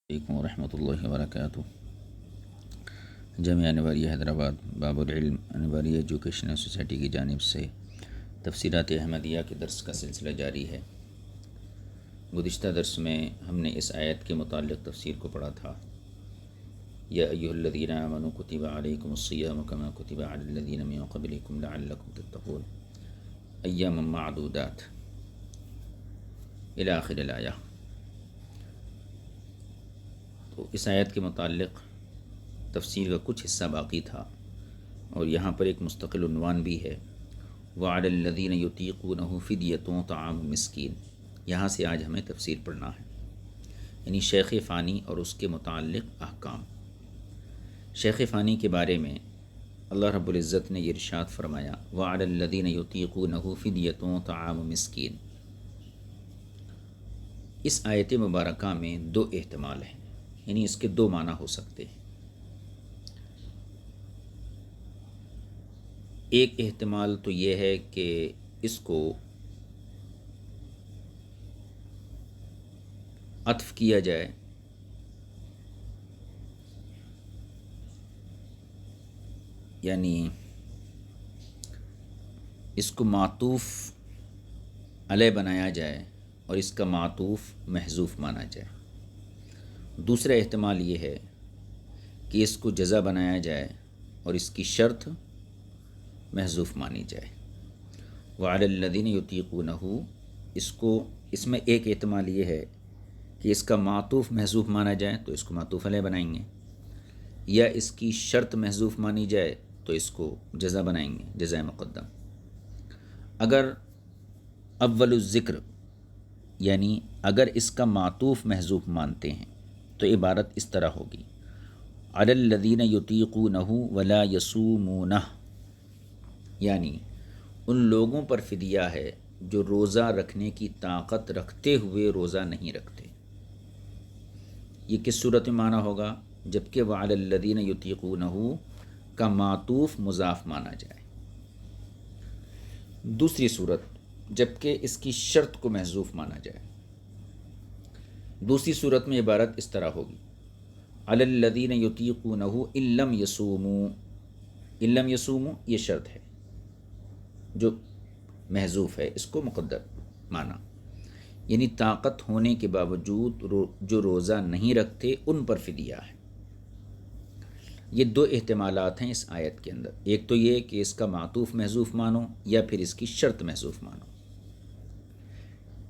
علیکم ورحمۃ اللہ وبرکاتہ۔ جامعہ انوریہ حیدرآباد باب العلم انوریہ ایجوکیشنل سوسائٹی کی جانب سے تفسیرات احمدیہ کے درس کا سلسلہ جاری ہے۔ گزشتہ درس میں ہم نے اس آیت کے متعلق تفسیر کو پڑھا تھا، یا ایھا الذین آمنوا کتب علیکم الصیام کما کتب علی الذین من قبلکم لعلکم تتقون ایاما معدودات الی آخر الآیہ۔ تو اس آیت کے متعلق تفسیر کا کچھ حصہ باقی تھا، اور یہاں پر ایک مستقل عنوان بھی ہے، وعلی الذین یطیقونہ فدیۃ طعام مسکین۔ یہاں سے آج ہمیں تفسیر پڑھنا ہے، یعنی شیخ فانی اور اس کے متعلق احکام۔ شیخ فانی کے بارے میں اللہ رب العزت نے یہ ارشاد فرمایا، وعلی الذین یطیقونہ فدیۃ طعام مسکین۔ اس آیت مبارکہ میں دو احتمال ہیں، یعنی اس کے دو معنی ہو سکتے ہیں۔ ایک احتمال تو یہ ہے کہ اس کو عطف کیا جائے، یعنی اس کو معطوف علیہ بنایا جائے اور اس کا معطوف محذوف مانا جائے۔ دوسرا احتمال یہ ہے کہ اس کو جزا بنایا جائے اور اس کی شرط محذوف مانی جائے۔ وعلی الذین یطیقونہ، اس میں ایک احتمال یہ ہے کہ اس کا معطوف محذوف مانا جائے تو اس کو معطوف علیہ بنائیں گے، یا اس کی شرط محذوف مانی جائے تو اس کو جزا بنائیں گے، جزائے مقدم۔ اگر اول الذکر، یعنی اگر اس کا معطوف محذوف مانتے ہیں تو عبارت اس طرح ہوگی، علی الذین یطیقونہ ولا یصومونہ، یعنی ان لوگوں پر فدیہ ہے جو روزہ رکھنے کی طاقت رکھتے ہوئے روزہ نہیں رکھتے۔ یہ کس صورت میں مانا ہوگا؟ جبکہ وعلی الذین یطیقونہ کا معطوف مضاف مانا جائے۔ دوسری صورت، جبکہ اس کی شرط کو محذوف مانا جائے۔ دوسری صورت میں عبارت اس طرح ہوگی، علی الذین یطیقونہ ان لم یصوموا۔ ان لم یصوموا یہ شرط ہے جو محذوف ہے، اس کو مقدر مانا، یعنی طاقت ہونے کے باوجود جو روزہ نہیں رکھتے ان پر فدیہ ہے۔ یہ دو احتمالات ہیں اس آیت کے اندر، ایک تو یہ کہ اس کا معطوف محذوف مانو، یا پھر اس کی شرط محذوف مانو۔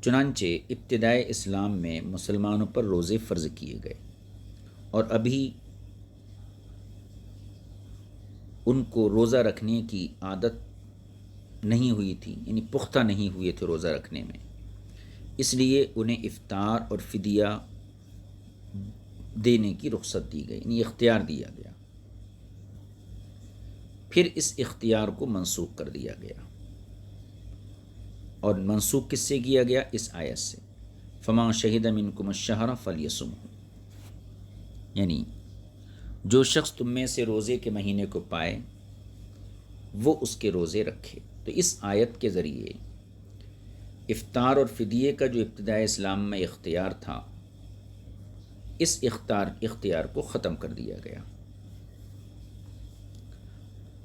چنانچہ ابتدائے اسلام میں مسلمانوں پر روزے فرض کیے گئے، اور ابھی ان کو روزہ رکھنے کی عادت نہیں ہوئی تھی، یعنی پختہ نہیں ہوئے تھے روزہ رکھنے میں، اس لیے انہیں افطار اور فدیہ دینے کی رخصت دی گئی، یعنی اختیار دیا گیا۔ پھر اس اختیار کو منسوخ کر دیا گیا، اور منسوخ کس سے کیا گیا؟ اس آیت سے، فَمَن شَهِدَ مِنكُمُ الشَّهْرَ فَلْيَصُمْهُ، یعنی جو شخص تم میں سے روزے کے مہینے کو پائے وہ اس کے روزے رکھے۔ تو اس آیت کے ذریعے افطار اور فدیے کا جو ابتدائے اسلام میں اختیار تھا، اس اختیار کو ختم کر دیا گیا۔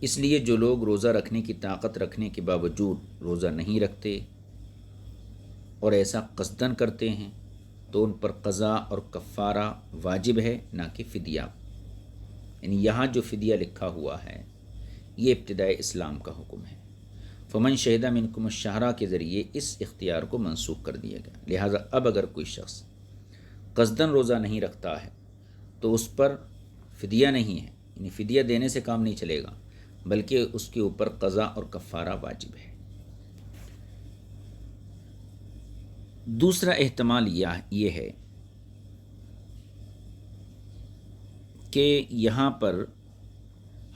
اس لیے جو لوگ روزہ رکھنے کی طاقت رکھنے کے باوجود روزہ نہیں رکھتے اور ایسا قصداً کرتے ہیں تو ان پر قضا اور کفارہ واجب ہے، نہ کہ فدیہ۔ یعنی یہاں جو فدیہ لکھا ہوا ہے یہ ابتدائے اسلام کا حکم ہے۔ فمن شہد منکم الشہر کے ذریعے اس اختیار کو منسوخ کر دیا گیا۔ لہٰذا اب اگر کوئی شخص قصداً روزہ نہیں رکھتا ہے تو اس پر فدیہ نہیں ہے، یعنی فدیہ دینے سے کام نہیں چلے گا، بلکہ اس کے اوپر قضا اور کفارہ واجب ہے۔ دوسرا احتمال یہ ہے کہ یہاں پر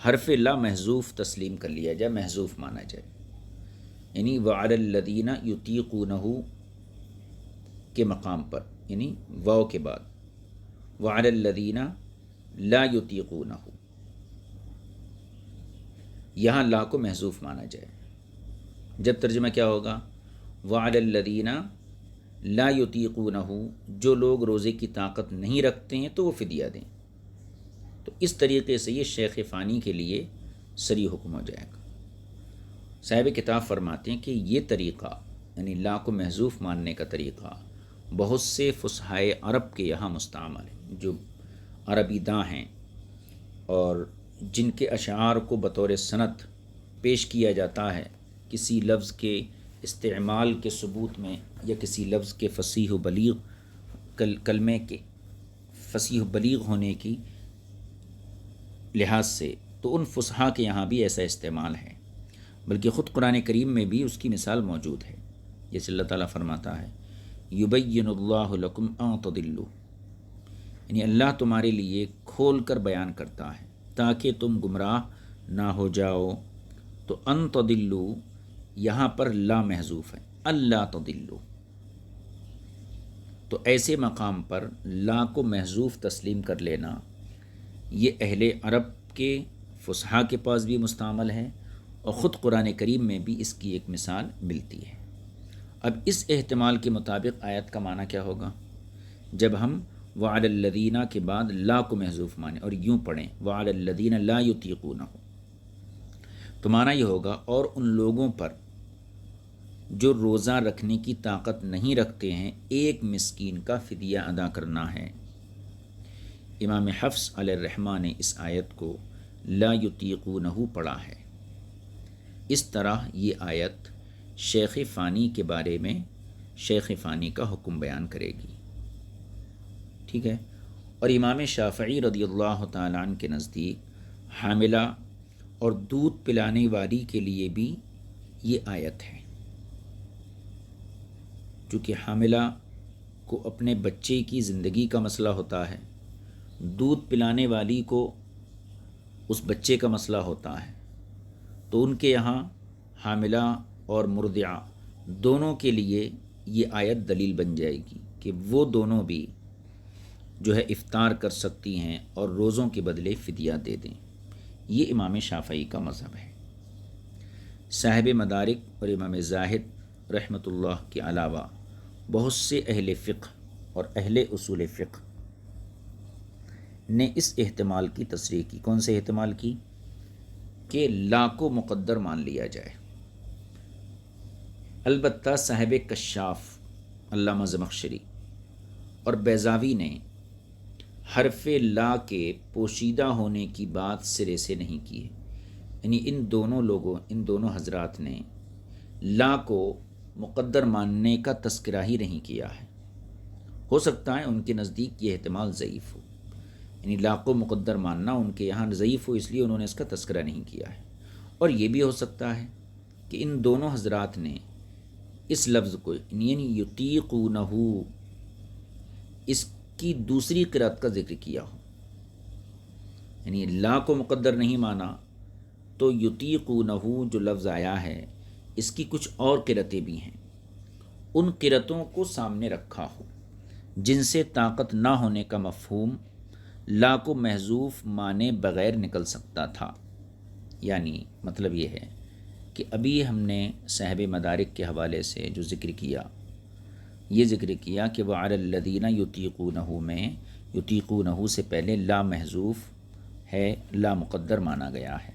حرف لا محذوف تسلیم کر لیا جائے، محذوف مانا جائے، یعنی وعلی الذین یطیقونہ کے مقام پر، یعنی واو کے بعد وعلی الذین لا یطیقونہ، یہاں لا کو محذوف مانا جائے۔ جب ترجمہ کیا ہوگا؟ وعلی الذین لا یطیقونہ، جو لوگ روزے کی طاقت نہیں رکھتے ہیں تو وہ فدیہ دیں۔ تو اس طریقے سے یہ شیخ فانی کے لیے سری حکم ہو جائے گا۔ صاحب کتاب فرماتے ہیں کہ یہ طریقہ یعنی لا کو محذوف ماننے کا طریقہ بہت سے فصحائے عرب کے یہاں مستعمل ہے، جو عربی داں ہیں اور جن کے اشعار کو بطور صنعت پیش کیا جاتا ہے کسی لفظ کے استعمال کے ثبوت میں یا کسی لفظ کے فصیح و بلیغ کلمے کے فصیح و بلیغ ہونے کی لحاظ سے، تو ان فصحاء کے یہاں بھی ایسا استعمال ہے، بلکہ خود قرآن کریم میں بھی اس کی مثال موجود ہے، جیسے اللہ تعالیٰ فرماتا ہے یبین اللہ لکم ان تضلوا، یعنی اللہ تمہارے لیے کھول کر بیان کرتا ہے تاکہ تم گمراہ نہ ہو جاؤ۔ تو ان تضلوا یہاں پر لا محذوف ہے، اللہ تضلوا، تو ایسے مقام پر لا کو محذوف تسلیم کر لینا یہ اہل عرب کے فصحاء کے پاس بھی مستعمل ہے اور خود قرآن کریم میں بھی اس کی ایک مثال ملتی ہے۔ اب اس احتمال کے مطابق آیت کا معنی کیا ہوگا؟ جب ہم وعلی الذین کے بعد لا کو محذوف مانیں اور یوں پڑھیں وعلی الذین لا یطیقونہ، تو معنی یہ ہوگا اور ان لوگوں پر جو روزہ رکھنے کی طاقت نہیں رکھتے ہیں ایک مسکین کا فدیہ ادا کرنا ہے۔ امام حفص علیہ الرحمہ نے اس آیت کو لا یطیقونہ پڑھا ہے۔ اس طرح یہ آیت شیخ فانی کے بارے میں شیخ فانی کا حکم بیان کرے گی، ٹھیک ہے۔ اور امام شافعی رضی اللہ تعالیٰ عنہ کے نزدیک حاملہ اور دودھ پلانے والی کے لیے بھی یہ آیت ہے، چونکہ حاملہ کو اپنے بچے کی زندگی کا مسئلہ ہوتا ہے، دودھ پلانے والی کو اس بچے کا مسئلہ ہوتا ہے، تو ان کے یہاں حاملہ اور مرضعہ دونوں کے لیے یہ آیت دلیل بن جائے گی کہ وہ دونوں بھی جو ہے افطار کر سکتی ہیں اور روزوں کے بدلے فدیہ دے دیں۔ یہ امام شافعی کا مذہب ہے۔ صاحب مدارک اور امام زاہد رحمۃ اللہ کے علاوہ بہت سے اہل فقہ اور اہل اصول فقہ نے اس احتمال کی تصریح کی۔ کون سے احتمال کی؟ کہ لا کو مقدر مان لیا جائے۔ البتہ صاحب کشاف علامہ زمخشری اور بیضاوی نے حرف لا کے پوشیدہ ہونے کی بات سرے سے نہیں کی ہے، یعنی ان دونوں حضرات نے لا کو مقدر ماننے کا تذکرہ ہی نہیں کیا ہے۔ ہو سکتا ہے ان کے نزدیک یہ احتمال ضعیف ہو، یعنی لا کو مقدر ماننا ان کے یہاں ضعیف ہو، اس لیے انہوں نے اس کا تذکرہ نہیں کیا ہے۔ اور یہ بھی ہو سکتا ہے کہ ان دونوں حضرات نے اس لفظ کو یعنی یطیقونہ اس کی دوسری قرأت کا ذکر کیا ہو، یعنی لا کو مقدر نہیں مانا تو یطیقونہ جو لفظ آیا ہے اس کی کچھ اور قرأتیں بھی ہیں، ان قرأتوں کو سامنے رکھا ہو جن سے طاقت نہ ہونے کا مفہوم لا کو محذوف مانے بغیر نکل سکتا تھا۔ یعنی مطلب یہ ہے کہ ابھی ہم نے صاحب مدارک کے حوالے سے جو ذکر کیا، یہ ذکر کیا کہ وعلی الذین یطیقونہ میں یطیقونہ سے پہلے لا محذوف ہے، لا مقدر مانا گیا ہے،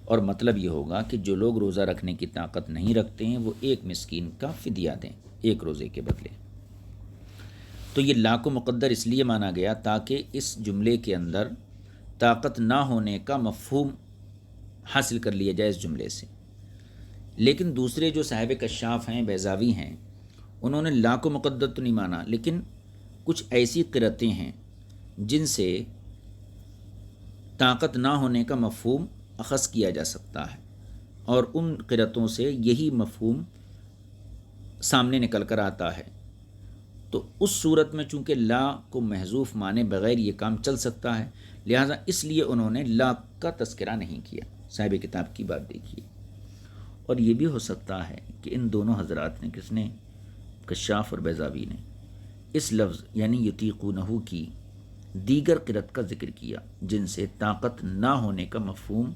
اور مطلب یہ ہوگا کہ جو لوگ روزہ رکھنے کی طاقت نہیں رکھتے ہیں وہ ایک مسکین کا فدیہ دیں ایک روزے کے بدلے۔ تو یہ لا کو مقدر اس لیے مانا گیا تاکہ اس جملے کے اندر طاقت نہ ہونے کا مفہوم حاصل کر لیا جائے اس جملے سے۔ لیکن دوسرے جو صاحب کشاف ہیں، بیضاوی ہیں، انہوں نے لا کو مقدر تو نہیں مانا، لیکن کچھ ایسی قرأتیں ہیں جن سے طاقت نہ ہونے کا مفہوم اخذ کیا جا سکتا ہے، اور ان قرأتوں سے یہی مفہوم سامنے نکل کر آتا ہے۔ تو اس صورت میں چونکہ لا کو محذوف مانے بغیر یہ کام چل سکتا ہے، لہٰذا اس لیے انہوں نے لا کا تذکرہ نہیں کیا۔ صاحب کتاب کی بات دیکھیے۔ اور یہ بھی ہو سکتا ہے کہ ان دونوں حضرات نے، کس نے؟ کشاف اور بیضاوی نے، اس لفظ یعنی یطیقونہ کی دیگر قرأت کا ذکر کیا جن سے طاقت نہ ہونے کا مفہوم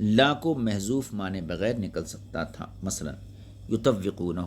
لا کو محذوف مانے بغیر نکل سکتا تھا، مثلا یطوقونہ،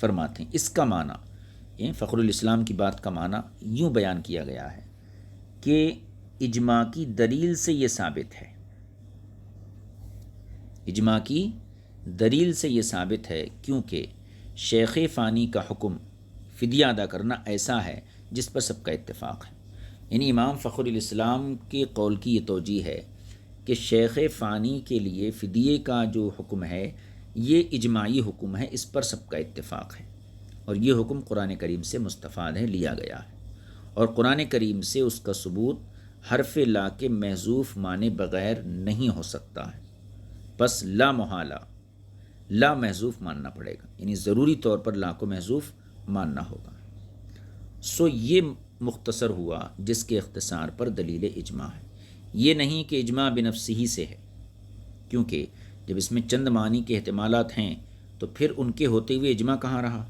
فرماتے ہیں اس کا معنی، فخر الاسلام کی بات کا معنی یوں بیان کیا گیا ہے کہ اجماع کی دلیل سے یہ ثابت ہے، اجماع کی دلیل سے یہ ثابت ہے، کیونکہ شیخ فانی کا حکم فدیہ ادا کرنا ایسا ہے جس پر سب کا اتفاق ہے۔ یعنی امام فخر الاسلام کے قول کی یہ توجیہ ہے کہ شیخ فانی کے لیے فدیے کا جو حکم ہے یہ اجماعی حکم ہے، اس پر سب کا اتفاق ہے، اور یہ حکم قرآن کریم سے مستفاد ہے، لیا گیا ہے، اور قرآن کریم سے اس کا ثبوت حرف لا کے محذوف مانے بغیر نہیں ہو سکتا ہے، بس لا محالہ لا محذوف ماننا پڑے گا، یعنی ضروری طور پر لا کو محذوف ماننا ہوگا۔ سو یہ مختصر ہوا جس کے اختصار پر دلیل اجماع ہے۔ یہ نہیں کہ اجماع بنفسہ ہی سے ہے، کیونکہ جب اس میں چند معنی کے احتمالات ہیں تو پھر ان کے ہوتے ہوئے اجماع کہاں رہا؟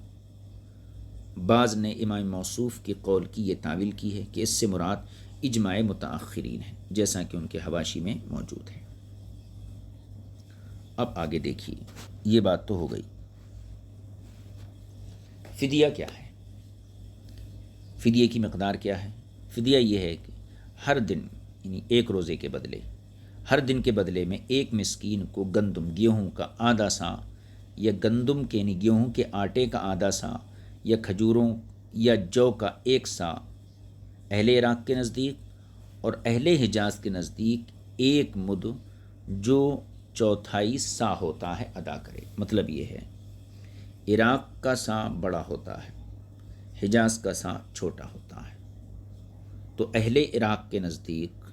بعض نے امام موصوف کے قول کی یہ تعویل کی ہے کہ اس سے مراد اجماع متاخرین ہے، جیسا کہ ان کے حواشی میں موجود ہے۔ اب آگے دیکھیے، یہ بات تو ہو گئی، فدیہ کیا ہے؟ فدیے کی مقدار کیا ہے؟ فدیہ یہ ہے کہ ہر دن، یعنی ایک روزے کے بدلے، ہر دن کے بدلے میں ایک مسکین کو گیہوں کا آدھا سا، یا گندم کے یعنی گیہوں کے آٹے کا آدھا سا، یا کھجوروں یا جو کا ایک سا اہل عراق کے نزدیک، اور اہل حجاز کے نزدیک ایک مد جو چوتھائی سا ہوتا ہے ادا کرے۔ مطلب یہ ہے عراق کا سا بڑا ہوتا ہے، حجاز کا سا چھوٹا ہوتا ہے، تو اہل عراق کے نزدیک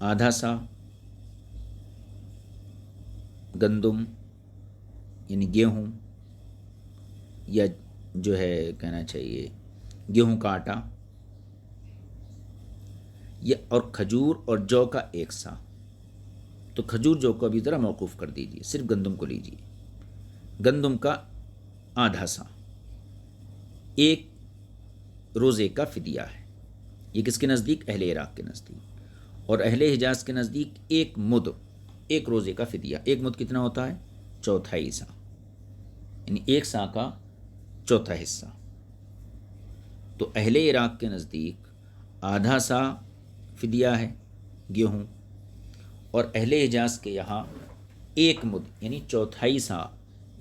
آدھا سا گندم یعنی گیہوں، یا جو ہے کہنا چاہیے گیہوں کا آٹا، یا اور کھجور اور جو کا ایک سا۔ تو کھجور جو کو ابھی ذرا موقوف کر دیجیے، صرف گندم کو لیجیے، گندم کا آدھا سا ایک روزے کا فدیہ ہے۔ یہ کس کے نزدیک؟ اہل عراق کے نزدیک، اور اہل حجاز کے نزدیک ایک مد، ایک روزے کا فدیہ۔ ایک مد کتنا ہوتا ہے؟ چوتھائی سا، یعنی ایک سا کا چوتھا حصہ۔ تو اہل عراق کے نزدیک آدھا سا فدیہ ہے گیہوں، اور اہل حجاز کے یہاں ایک مد یعنی چوتھائی سا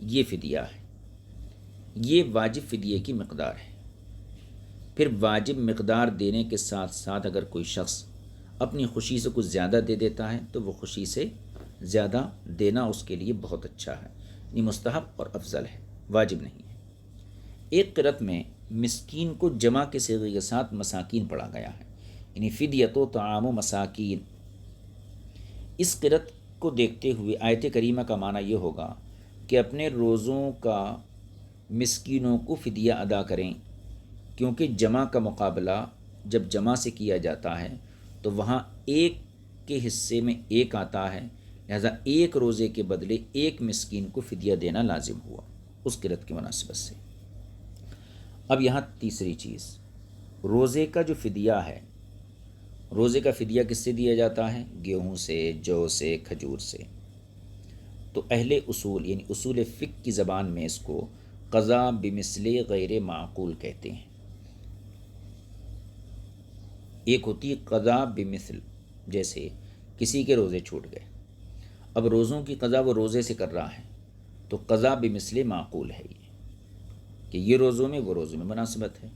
یہ فدیہ ہے۔ یہ واجب فدیے کی مقدار ہے۔ پھر واجب مقدار دینے کے ساتھ ساتھ اگر کوئی شخص اپنی خوشی سے کچھ زیادہ دے دیتا ہے تو وہ خوشی سے زیادہ دینا اس کے لیے بہت اچھا ہے، یعنی مستحب اور افضل ہے، واجب نہیں ہے۔ ایک قرأت میں مسکین کو جمع کے صیغے کے ساتھ مساکین پڑھا گیا ہے، یعنی فدیۃ و طعام و مساکین۔ اس قرأت کو دیکھتے ہوئے آیت کریمہ کا معنی یہ ہوگا کہ اپنے روزوں کا مسکینوں کو فدیہ ادا کریں، کیونکہ جمع کا مقابلہ جب جمع سے کیا جاتا ہے تو وہاں ایک کے حصے میں ایک آتا ہے، لہذا ایک روزے کے بدلے ایک مسکین کو فدیہ دینا لازم ہوا اس قرأت کی مناسبت سے۔ اب یہاں تیسری چیز، روزے کا جو فدیہ ہے، روزے کا فدیہ کس سے دیا جاتا ہے؟ گیہوں سے، جو سے، کھجور سے۔ تو اہل اصول یعنی اصول فقہ کی زبان میں اس کو قضا بمثل غیر معقول کہتے ہیں۔ ایک ہوتی ہے قضا بمثل، جیسے کسی کے روزے چھوٹ گئے، اب روزوں کی قضا وہ روزے سے کر رہا ہے، تو قضا بمثل معقول ہے یہ کہ یہ روزوں میں وہ روزوں میں مناسبت ہے۔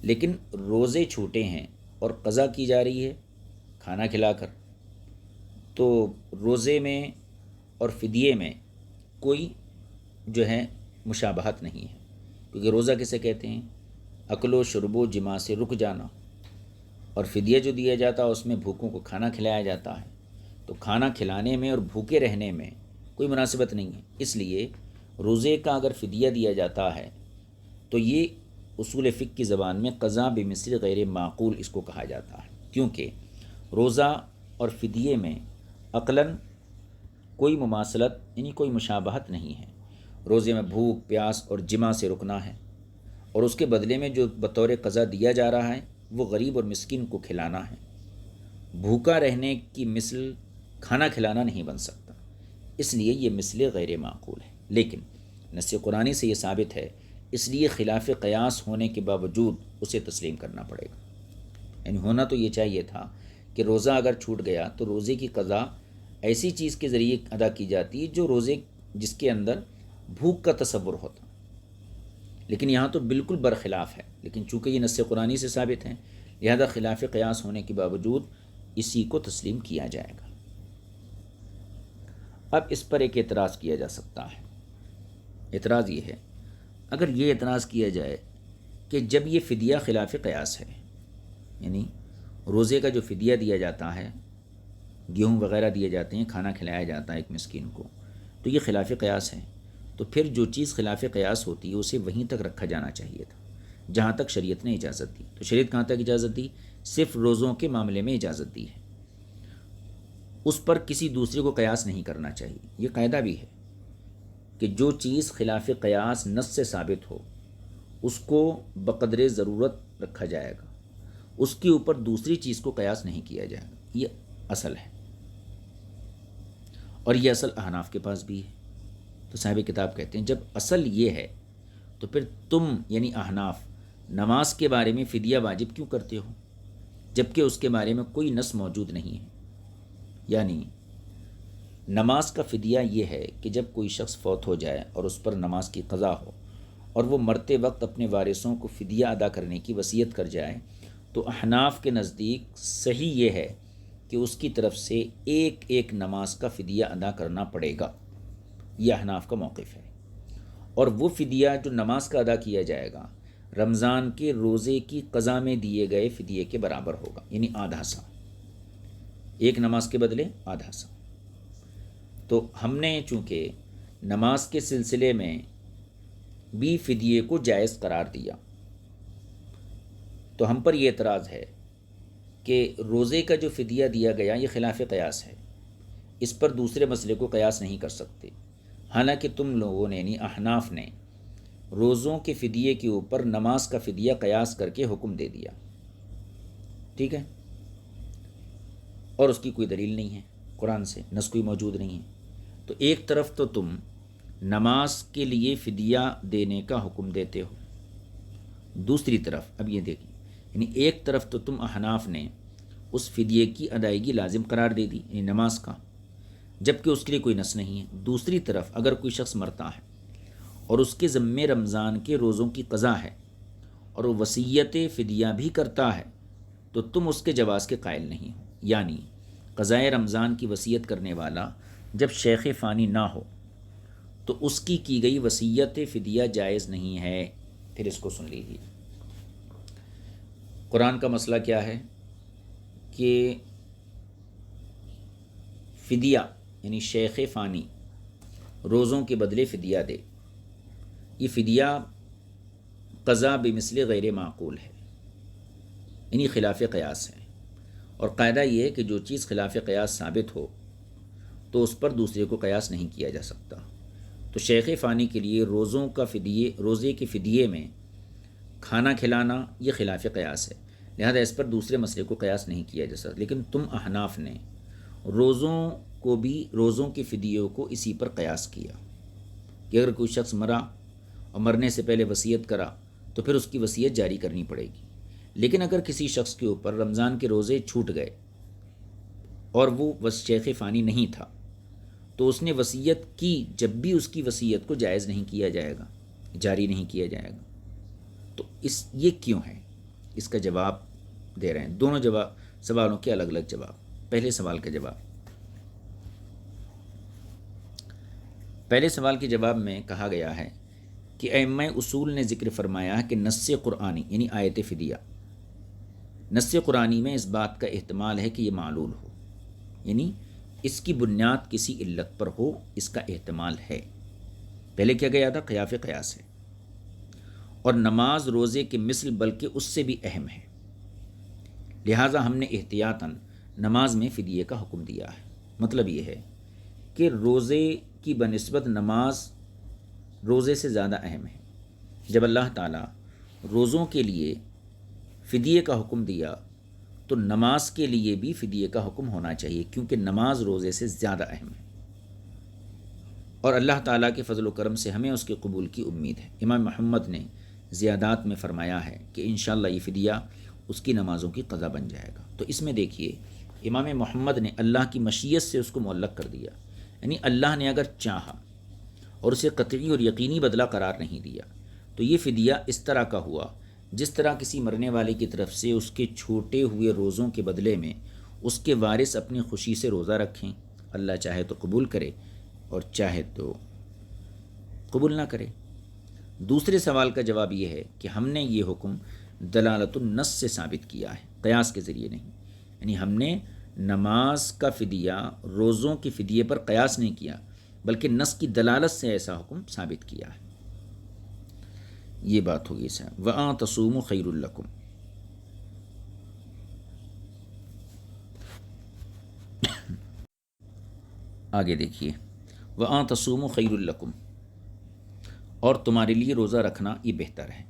لیکن روزے چھوٹے ہیں اور قضا کی جا رہی ہے کھانا کھلا کر، تو روزے میں اور فدیے میں کوئی جو ہے مشابہت نہیں ہے، کیونکہ روزہ کسے کہتے ہیں؟ اکل و شرب و جماع سے رک جانا، اور فدیہ جو دیا جاتا ہے اس میں بھوکوں کو کھانا کھلایا جاتا ہے، تو کھانا کھلانے میں اور بھوکے رہنے میں کوئی مناسبت نہیں ہے۔ اس لیے روزے کا اگر فدیہ دیا جاتا ہے تو یہ اصول فقہ کی زبان میں قضا بمثل غیر معقول اس کو کہا جاتا ہے، کیونکہ روزہ اور فدیے میں عقلاً کوئی مماثلت یعنی کوئی مشابہت نہیں ہے۔ روزے میں بھوک پیاس اور جمع سے رکنا ہے، اور اس کے بدلے میں جو بطور قضا دیا جا رہا ہے وہ غریب اور مسکین کو کھلانا ہے۔ بھوکا رہنے کی مثل کھانا کھلانا نہیں بن سکتا، اس لیے یہ مثل غیر معقول ہے۔ لیکن نص قرآنی سے یہ ثابت ہے، اس لیے خلاف قیاس ہونے کے باوجود اسے تسلیم کرنا پڑے گا۔ یعنی ہونا تو یہ چاہیے تھا کہ روزہ اگر چھوٹ گیا تو روزے کی قضا ایسی چیز کے ذریعے ادا کی جاتی ہے جو روزے جس کے اندر بھوک کا تصور ہوتا، لیکن یہاں تو بالکل برخلاف ہے۔ لیکن چونکہ یہ نص قرآنی سے ثابت ہے، لہذا خلاف قیاس ہونے کے باوجود اسی کو تسلیم کیا جائے گا۔ اب اس پر ایک اعتراض کیا جا سکتا ہے۔ اعتراض یہ ہے، اگر یہ اعتراض کیا جائے کہ جب یہ فدیہ خلاف قیاس ہے، یعنی روزے کا جو فدیہ دیا جاتا ہے، گیہوں وغیرہ دیے جاتے ہیں، کھانا کھلایا جاتا ہے ایک مسکین کو، تو یہ خلاف قیاس ہے، تو پھر جو چیز خلاف قیاس ہوتی ہے اسے وہیں تک رکھا جانا چاہیے تھا جہاں تک شریعت نے اجازت دی۔ تو شریعت کہاں تک اجازت دی؟ صرف روزوں کے معاملے میں اجازت دی ہے، اس پر کسی دوسرے کو قیاس نہیں کرنا چاہیے۔ یہ قاعدہ بھی ہے کہ جو چیز خلاف قیاس نص سے ثابت ہو اس کو بقدر ضرورت رکھا جائے گا، اس کے اوپر دوسری چیز کو قیاس نہیں کیا جائے گا۔ یہ اصل ہے، اور یہ اصل احناف کے پاس بھی ہے۔ تو صاحب کتاب کہتے ہیں جب اصل یہ ہے تو پھر تم یعنی احناف نماز کے بارے میں فدیہ واجب کیوں کرتے ہو جبکہ اس کے بارے میں کوئی نص موجود نہیں ہے؟ یعنی نماز کا فدیہ یہ ہے کہ جب کوئی شخص فوت ہو جائے اور اس پر نماز کی قضا ہو اور وہ مرتے وقت اپنے وارثوں کو فدیہ ادا کرنے کی وصیت کر جائے، تو احناف کے نزدیک صحیح یہ ہے کہ اس کی طرف سے ایک ایک نماز کا فدیہ ادا کرنا پڑے گا۔ یہ احناف کا موقف ہے، اور وہ فدیہ جو نماز کا ادا کیا جائے گا رمضان کے روزے کی قضا میں دیے گئے فدیے کے برابر ہوگا، یعنی آدھا سا، ایک نماز کے بدلے آدھا سا۔ تو ہم نے چونکہ نماز کے سلسلے میں بھی فدیے کو جائز قرار دیا، تو ہم پر یہ اعتراض ہے کہ روزے کا جو فدیہ دیا گیا یہ خلاف قیاس ہے، اس پر دوسرے مسئلے کو قیاس نہیں کر سکتے، حالانکہ تم لوگوں نے یعنی احناف نے روزوں کے فدیے کے اوپر نماز کا فدیہ قیاس کر کے حکم دے دیا، ٹھیک ہے، اور اس کی کوئی دلیل نہیں ہے، قرآن سے نص کوئی موجود نہیں ہے۔ تو ایک طرف تو تم نماز کے لیے فدیہ دینے کا حکم دیتے ہو، دوسری طرف اب یہ دیکھیں، یعنی ایک طرف تو تم احناف نے اس فدیے کی ادائیگی لازم قرار دے دی، یعنی نماز کا، جبکہ اس کے لیے کوئی نص نہیں ہے۔ دوسری طرف اگر کوئی شخص مرتا ہے اور اس کے ذمے رمضان کے روزوں کی قضا ہے اور وہ وصیت فدیہ بھی کرتا ہے، تو تم اس کے جواز کے قائل نہیں ہو۔ یعنی قضائے رمضان کی وصیت کرنے والا جب شیخ فانی نہ ہو تو اس کی گئی وصیت فدیہ جائز نہیں ہے۔ پھر اس کو سن لیجیے، قرآن کا مسئلہ کیا ہے کہ فدیہ یعنی شیخ فانی روزوں کے بدلے فدیہ دے، یہ فدیہ قضا بمثل غیر معقول ہے، یعنی خلاف قیاس ہے، اور قاعدہ یہ ہے کہ جو چیز خلاف قیاس ثابت ہو تو اس پر دوسرے کو قیاس نہیں کیا جا سکتا۔ تو شیخ فانی کے لیے روزے کے فدیے میں کھانا کھلانا یہ خلاف قیاس ہے، لہذا اس پر دوسرے مسئلے کو قیاس نہیں کیا جا سکتا۔ لیکن تم احناف نے روزوں کے فدیوں کو اسی پر قیاس کیا کہ اگر کوئی شخص مرا اور مرنے سے پہلے وصیت کرا تو پھر اس کی وصیت جاری کرنی پڑے گی، لیکن اگر کسی شخص کے اوپر رمضان کے روزے چھوٹ گئے اور وہ شیخ فانی نہیں تھا تو اس نے وصیت کی، جب بھی اس کی وصیت کو جائز نہیں کیا جائے گا، جاری نہیں کیا جائے گا۔ تو یہ کیوں ہے؟ اس کا جواب دے رہے ہیں، دونوں سوالوں کے الگ الگ جواب۔ پہلے سوال کا جواب، پہلے سوال کے جواب میں کہا گیا ہے کہ ائمہ اصول نے ذکر فرمایا ہے کہ نص قرآنی یعنی آیت فدیہ، نص قرآنی میں اس بات کا احتمال ہے کہ یہ معلول ہو، یعنی اس کی بنیاد کسی علت پر ہو، اس کا احتمال ہے۔ پہلے کیا گیا تھا؟ خلاف قیاس ہے، اور نماز روزے کے مثل بلکہ اس سے بھی اہم ہے، لہٰذا ہم نے احتیاطاً نماز میں فدیے کا حکم دیا ہے۔ مطلب یہ ہے کہ روزے کی بنسبت نماز روزے سے زیادہ اہم ہے۔ جب اللہ تعالیٰ روزوں کے لیے فدیے کا حکم دیا تو نماز کے لیے بھی فدیے کا حکم ہونا چاہیے، کیونکہ نماز روزے سے زیادہ اہم ہے۔ اور اللہ تعالیٰ کے فضل و کرم سے ہمیں اس کے قبول کی امید ہے۔ امام محمد نے زیادات میں فرمایا ہے کہ انشاءاللہ یہ فدیہ اس کی نمازوں کی قضا بن جائے گا۔ تو اس میں دیکھیے امام محمد نے اللہ کی مشیت سے اس کو معلق کر دیا، یعنی اللہ نے اگر چاہا اور اسے قطعی اور یقینی بدلہ قرار نہیں دیا تو یہ فدیہ اس طرح کا ہوا جس طرح کسی مرنے والے کی طرف سے اس کے چھوٹے ہوئے روزوں کے بدلے میں اس کے وارث اپنی خوشی سے روزہ رکھیں، اللہ چاہے تو قبول کرے اور چاہے تو قبول نہ کرے۔ دوسرے سوال کا جواب یہ ہے کہ ہم نے یہ حکم دلالت النص سے ثابت کیا ہے، قیاس کے ذریعے نہیں، یعنی ہم نے نماز کا فدیہ روزوں کے فدیے پر قیاس نہیں کیا بلکہ نص کی دلالت سے ایسا حکم ثابت کیا ہے۔ یہ بات ہوگی صاحب۔ وَأَن تَصُومُوا خَيْرٌ لَكُمْ، آگے دیکھیے وَأَن تَصُومُوا خَيْرٌ لَكُمْ، اور تمہارے لیے روزہ رکھنا یہ بہتر ہے۔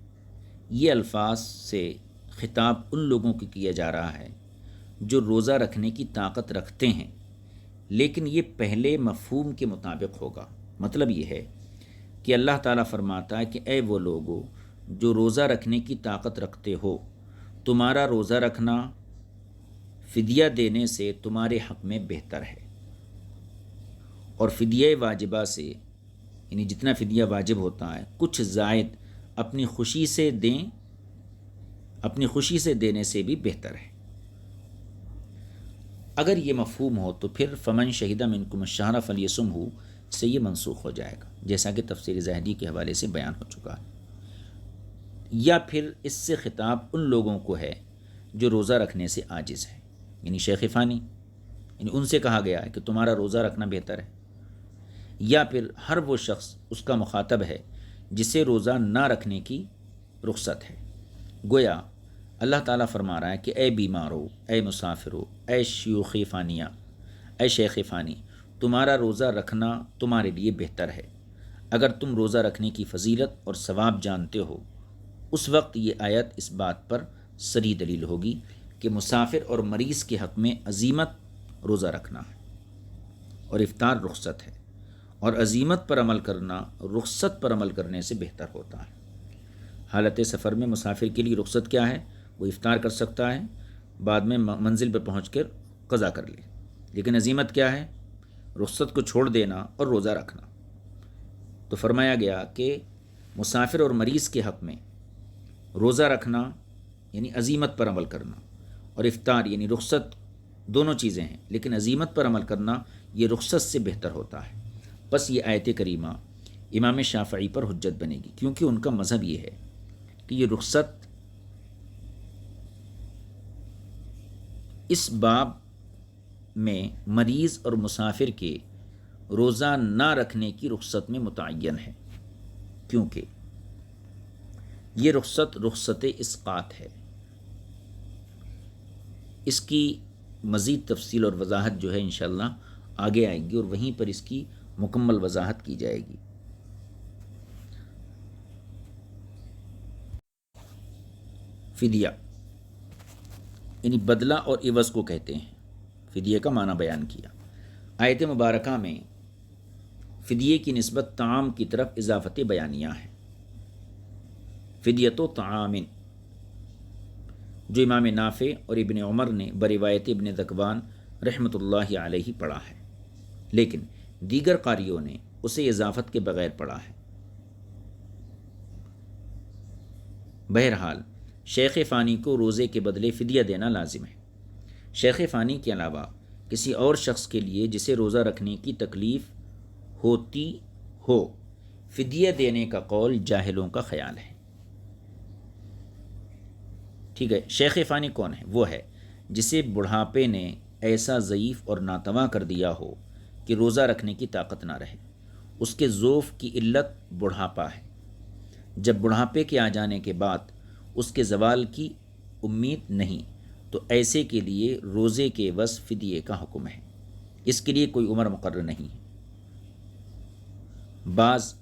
یہ الفاظ سے خطاب ان لوگوں کو کیا جا رہا ہے جو روزہ رکھنے کی طاقت رکھتے ہیں، لیکن یہ پہلے مفہوم کے مطابق ہوگا۔ مطلب یہ ہے کہ اللہ تعالیٰ فرماتا ہے کہ اے وہ لوگو جو روزہ رکھنے کی طاقت رکھتے ہو، تمہارا روزہ رکھنا فدیہ دینے سے تمہارے حق میں بہتر ہے، اور فدیہ واجبہ سے یعنی جتنا فدیہ واجب ہوتا ہے کچھ زائد اپنی خوشی سے دیں، اپنی خوشی سے دینے سے بھی بہتر ہے۔ اگر یہ مفہوم ہو تو پھر فمن شہد منکم الشہر فلیصمہ سے یہ منسوخ ہو جائے گا، جیسا کہ تفسیر زاہدی کے حوالے سے بیان ہو چکا ہے۔ یا پھر اس سے خطاب ان لوگوں کو ہے جو روزہ رکھنے سے عاجز ہے، یعنی شیخ فانی، یعنی ان سے کہا گیا ہے کہ تمہارا روزہ رکھنا بہتر ہے۔ یا پھر ہر وہ شخص اس کا مخاطب ہے جسے روزہ نہ رکھنے کی رخصت ہے۔ گویا اللہ تعالیٰ فرما رہا ہے کہ اے بیمارو، اے مسافرو، اے شیوخ فانیہ، اے شیخ فانی، تمہارا روزہ رکھنا تمہارے لیے بہتر ہے۔ اگر تم روزہ رکھنے کی فضیلت اور ثواب جانتے ہو، اس وقت یہ آیت اس بات پر صریح دلیل ہوگی کہ مسافر اور مریض کے حق میں عزیمت روزہ رکھنا ہے اور افطار رخصت ہے، اور عزیمت پر عمل کرنا رخصت پر عمل کرنے سے بہتر ہوتا ہے۔ حالت سفر میں مسافر کے لیے رخصت کیا ہے؟ وہ افطار کر سکتا ہے، بعد میں منزل پر پہنچ کر قضا کر لے، لیکن عزیمت کیا ہے؟ رخصت کو چھوڑ دینا اور روزہ رکھنا۔ تو فرمایا گیا کہ مسافر اور مریض کے حق میں روزہ رکھنا یعنی عزیمت پر عمل کرنا، اور افطار یعنی رخصت دونوں چیزیں ہیں، لیکن عزیمت پر عمل کرنا یہ رخصت سے بہتر ہوتا ہے۔ بس یہ آیت کریمہ امام شافعی پر حجت بنے گی، کیونکہ ان کا مذہب یہ ہے کہ یہ رخصت اس باب میں مریض اور مسافر کے روزہ نہ رکھنے کی رخصت میں متعین ہے، کیونکہ یہ رخصت رخصت اسقاط ہے۔ اس کی مزید تفصیل اور وضاحت جو ہے انشاءاللہ آگے آئے گی، اور وہیں پر اس کی مکمل وضاحت کی جائے گی۔ فدیہ یعنی بدلہ اور عوض کو کہتے ہیں، فدیے کا معنی بیان کیا۔ آیت مبارکہ میں فدیے کی نسبت طعام کی طرف اضافت بیانیہ ہے، فدیت و طعام، جو امام نافع اور ابن عمر نے بروایت ابن ذکوان رحمۃ اللہ علیہ پڑھا ہے، لیکن دیگر قاریوں نے اسے اضافت کے بغیر پڑھا ہے۔ بہرحال شیخ فانی کو روزے کے بدلے فدیہ دینا لازم ہے۔ شیخ فانی کے علاوہ کسی اور شخص کے لیے جسے روزہ رکھنے کی تکلیف ہوتی ہو، فدیہ دینے کا قول جاہلوں کا خیال ہے۔ ٹھیک ہے، شیخ فانی کون ہے؟ وہ ہے جسے بڑھاپے نے ایسا ضعیف اور ناتواں کر دیا ہو کہ روزہ رکھنے کی طاقت نہ رہے۔ اس کے ضعف کی علت بڑھاپا ہے۔ جب بڑھاپے کے آ جانے کے بعد اس کے زوال کی امید نہیں تو ایسے کے لیے روزے کے عوض فدیے کا حکم ہے۔ اس کے لیے کوئی عمر مقرر نہیں ہے۔ بعض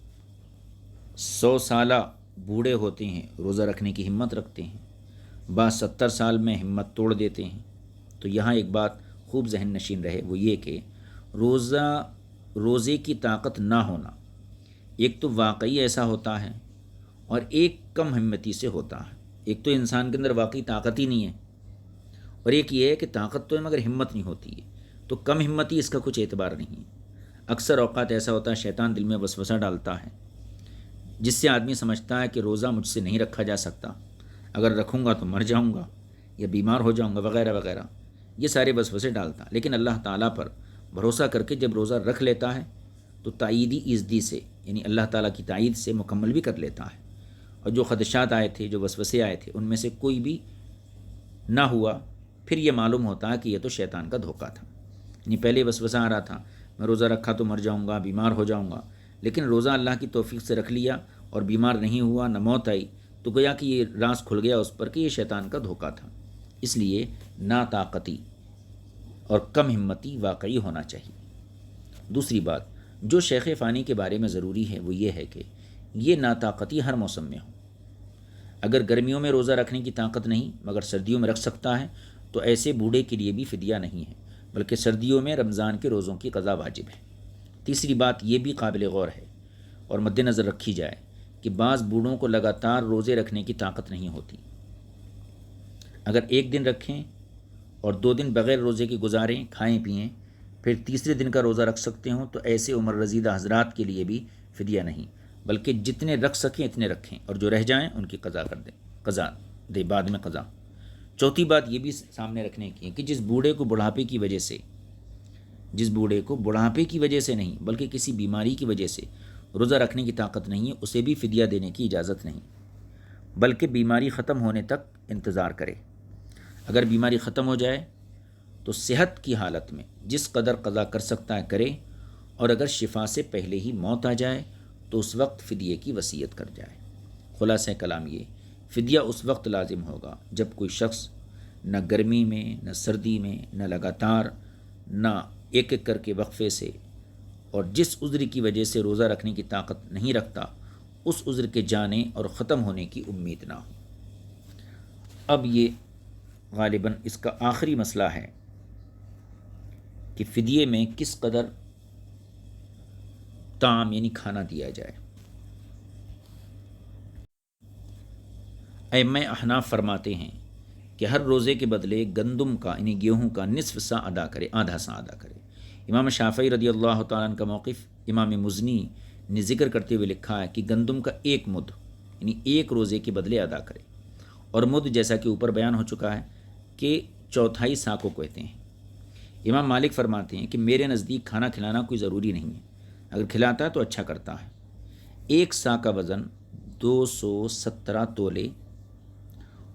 100 سالہ بوڑھے ہوتے ہیں، روزہ رکھنے کی ہمت رکھتے ہیں، بعض 70 سال میں ہمت توڑ دیتے ہیں۔ تو یہاں ایک بات خوب ذہن نشین رہے، وہ یہ کہ روزہ روزے کی طاقت نہ ہونا، ایک تو واقعی ایسا ہوتا ہے اور ایک کم ہمتی سے ہوتا ہے۔ ایک تو انسان کے اندر واقعی طاقت ہی نہیں ہے، اور ایک یہ ہے کہ طاقت تو ہے مگر ہمت نہیں ہوتی ہے، تو کم ہمتی اس کا کچھ اعتبار نہیں ہے۔ اکثر اوقات ایسا ہوتا ہے شیطان دل میں وسوسہ ڈالتا ہے جس سے آدمی سمجھتا ہے کہ روزہ مجھ سے نہیں رکھا جا سکتا، اگر رکھوں گا تو مر جاؤں گا یا بیمار ہو جاؤں گا وغیرہ وغیرہ، یہ سارے وسوسے ڈالتا ہے۔ لیکن اللہ تعالیٰ پر بھروسہ کر کے جب روزہ رکھ لیتا ہے تو تائیدی ایزدی سے، یعنی اللہ تعالیٰ کی تائید سے مکمل بھی کر لیتا ہے، اور جو خدشات آئے تھے، جو وسوسے آئے تھے، ان میں سے کوئی بھی نہ ہوا۔ پھر یہ معلوم ہوتا ہے کہ یہ تو شیطان کا دھوکہ تھا، یعنی پہلے وسوسہ آ رہا تھا میں روزہ رکھا تو مر جاؤں گا، بیمار ہو جاؤں گا، لیکن روزہ اللہ کی توفیق سے رکھ لیا اور بیمار نہیں ہوا، نہ موت آئی، تو گویا کہ یہ راز کھل گیا اس پر کہ یہ شیطان کا دھوکہ تھا۔ اس لیے ناطاقتی اور کم ہمتی واقعی ہونا چاہیے۔ دوسری بات جو شیخ فانی کے بارے میں ضروری ہے وہ یہ ہے کہ یہ ناطاقتی ہر موسم میں ہو۔ اگر گرمیوں میں روزہ رکھنے کی طاقت نہیں مگر سردیوں میں رکھ سکتا ہے تو ایسے بوڑھے کے لیے بھی فدیہ نہیں ہے، بلکہ سردیوں میں رمضان کے روزوں کی قضا واجب ہے۔ تیسری بات یہ بھی قابل غور ہے اور مد نظر رکھی جائے کہ بعض بوڑھوں کو لگاتار روزے رکھنے کی طاقت نہیں ہوتی۔ اگر ایک دن رکھیں اور 2 دن بغیر روزے کے گزاریں، کھائیں پئیں، پھر تیسرے دن کا روزہ رکھ سکتے ہوں تو ایسے عمر رسیدہ حضرات کے لیے بھی فدیہ نہیں، بلکہ جتنے رکھ سکیں اتنے رکھیں، اور جو رہ جائیں ان کی قضا کر دیں، قضا دے بعد میں قضا۔ چوتھی بات یہ بھی سامنے رکھنے کی ہے کہ جس بوڑھے کو بڑھاپے کی وجہ سے نہیں بلکہ کسی بیماری کی وجہ سے روزہ رکھنے کی طاقت نہیں ہے، اسے بھی فدیہ دینے کی اجازت نہیں، بلکہ بیماری ختم ہونے تک انتظار کرے۔ اگر بیماری ختم ہو جائے تو صحت کی حالت میں جس قدر قضا کر سکتا ہے کرے، اور اگر شفا سے پہلے ہی موت آ جائے تو اس وقت فدیے کی وصیت کر جائے۔ خلاصہ کلام یہ، فدیہ اس وقت لازم ہوگا جب کوئی شخص نہ گرمی میں، نہ سردی میں، نہ لگاتار، نہ ایک ایک کر کے وقفے سے، اور جس عذر کی وجہ سے روزہ رکھنے کی طاقت نہیں رکھتا اس عذر کے جانے اور ختم ہونے کی امید نہ ہو۔ اب یہ غالباً اس کا آخری مسئلہ ہے کہ فدیے میں کس قدر طعام یعنی کھانا دیا جائے۔ ائمہ احناف فرماتے ہیں کہ ہر روزے کے بدلے گندم کا یعنی گیہوں کا نصف سا ادا کرے، آدھا سا ادا کرے۔ امام شافعی رضی اللہ تعالیٰ عنہ کا موقف امام مزنی نے ذکر کرتے ہوئے لکھا ہے کہ گندم کا 1 مد یعنی 1 روزے کے بدلے ادا کرے، اور مد جیسا کہ اوپر بیان ہو چکا ہے کہ 1/4 سا کو کہتے ہیں۔ امام مالک فرماتے ہیں کہ میرے نزدیک کھانا کھلانا کوئی ضروری نہیں ہے، اگر کھلاتا ہے تو اچھا کرتا ہے۔ 1 سا کا وزن 217 تولے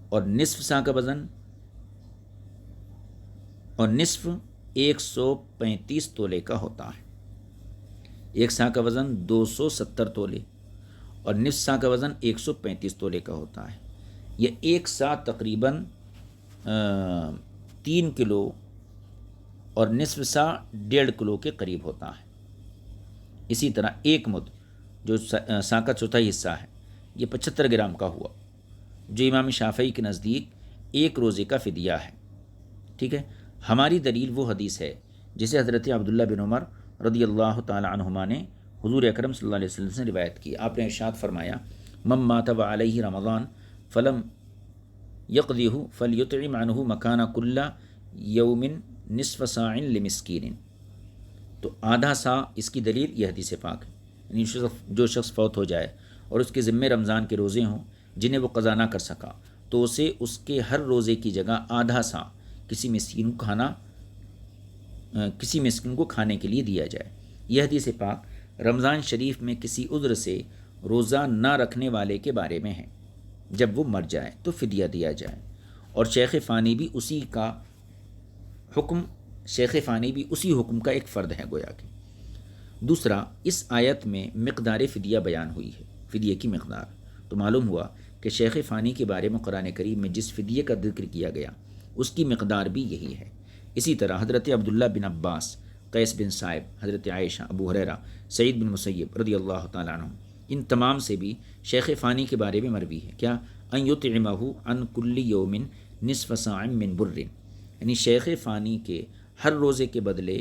اور نصف سا کا وزن اور نصف 135 تولے کا ہوتا ہے۔ 1 سا کا وزن 270 تولے اور نصف سا کا وزن 135 تولے کا ہوتا ہے۔ یہ 1 سا تقریباً 3 کلو اور نصف سا 1.5 کلو کے قریب ہوتا ہے۔ اسی طرح 1 مد جو سا کا چوتھائی حصہ ہے یہ 75 گرام کا ہوا، جو امام شافعی کے نزدیک 1 روزے کا فدیہ ہے۔ ٹھیک ہے، ہماری دلیل وہ حدیث ہے جسے حضرت عبداللہ بن عمر رضی اللہ تعالی عنہما نے حضور اکرم صلی اللہ علیہ وسلم سے روایت کی۔ آپ نے ارشاد فرمایا من مات وعلیہ رمضان فلم یقضہ فلیطعم عنہ مکان کل یوم نصف صاع لمسکین۔ تو آدھا سا اس کی دلیل یہ حدیث پاک ہے، یعنی جو شخص فوت ہو جائے اور اس کے ذمے رمضان کے روزے ہوں جنہیں وہ قضا نہ کر سکا تو اسے اس کے ہر روزے کی جگہ آدھا سا کسی مسکین کو کھانے کے لیے دیا جائے۔ یہ حدیث پاک رمضان شریف میں کسی عذر سے روزہ نہ رکھنے والے کے بارے میں ہے، جب وہ مر جائے تو فدیہ دیا جائے، اور شیخ فانی بھی اسی حکم کا ایک فرد ہے گویا کہ۔ دوسرا، اس آیت میں مقدار فدیہ بیان ہوئی ہے، فدیے کی مقدار، تو معلوم ہوا کہ شیخ فانی کے بارے میں قرآن کریم میں جس فدیے کا ذکر کیا گیا اس کی مقدار بھی یہی ہے۔ اسی طرح حضرت عبداللہ بن عباس، قیس بن صائب، حضرت عائشہ، ابو ہریرہ، سعید بن مسیب رضی اللہ تعالیٰ عنہ، ان تمام سے بھی شیخ فانی کے بارے میں مروی ہے کیا ان یطعمہ عن کل یوم نصف صاع من بر، یعنی شیخ فانی کے ہر روزے کے بدلے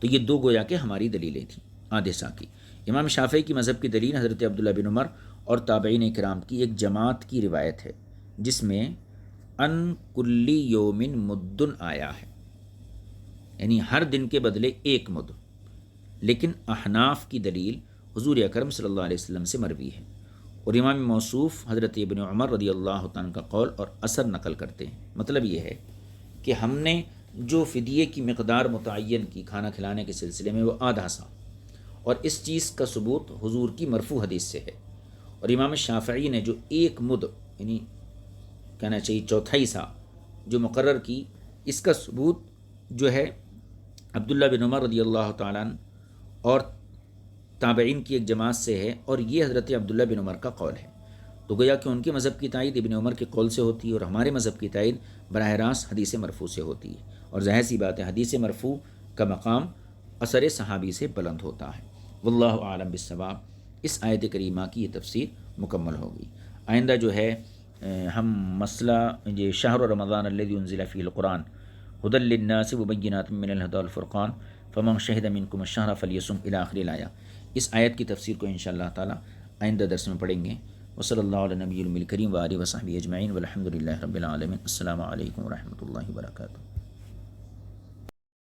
تو یہ دو گویا کہ ہماری دلیلیں تھیں آدھے سا کی۔ امام شافعی کی مذہب کی دلیل حضرت عبداللہ بن عمر اور تابعین کرام کی ایک جماعت کی روایت ہے جس میں ان کلی یومن مدن آیا ہے، یعنی ہر دن کے بدلے ایک مد۔ لیکن احناف کی دلیل حضور اکرم صلی اللہ علیہ وسلم سے مروی ہے، اور امام موصوف حضرت ابن عمر رضی اللہ تعالیٰ کا قول اور اثر نقل کرتے ہیں۔ مطلب یہ ہے کہ ہم نے جو فدیے کی مقدار متعین کی کھانا کھلانے کے سلسلے میں وہ آدھا سا، اور اس چیز کا ثبوت حضور کی مرفوع حدیث سے ہے۔ اور امام شافعی نے جو ایک مد یعنی کہنا چاہیے چوتھائی سا جو مقرر کی، اس کا ثبوت جو ہے عبداللہ بن عمر رضی اللہ تعالیٰ عنہ اور تابعین کی ایک جماعت سے ہے، اور یہ حضرت عبداللہ بن عمر کا قول ہے۔ تو گویا کہ ان کے مذہب کی تائید ابن عمر کے قول سے ہوتی ہے، اور ہمارے مذہب کی تائید براہ راست حدیث مرفوع سے ہوتی ہے، اور ظاہر سی بات ہے حدیث مرفوع کا مقام اثر صحابی سے بلند ہوتا ہے۔ واللہ اعلم بالصواب۔ اس آیت کریمہ کی یہ تفسیر مکمل ہوگی۔ آئندہ جو ہے ہم مسئلہ یہ شہر رمضان الذی انزل فیہ القرآن ھدی للناس وبینات من الھدی والفرقان فمن شہد منکم الشہر فلیصم الی آخر الآیہ، اس آیت کی تفسیر کو انشاءاللہ تعالی آئندہ درس میں پڑھیں گے۔ وصلی اللہ علی نبی الکریم وآلہ وصحبہ اجمعین والحمد للہ رب العالمین۔ السلام علیکم ورحمۃ اللہ وبرکاتہ۔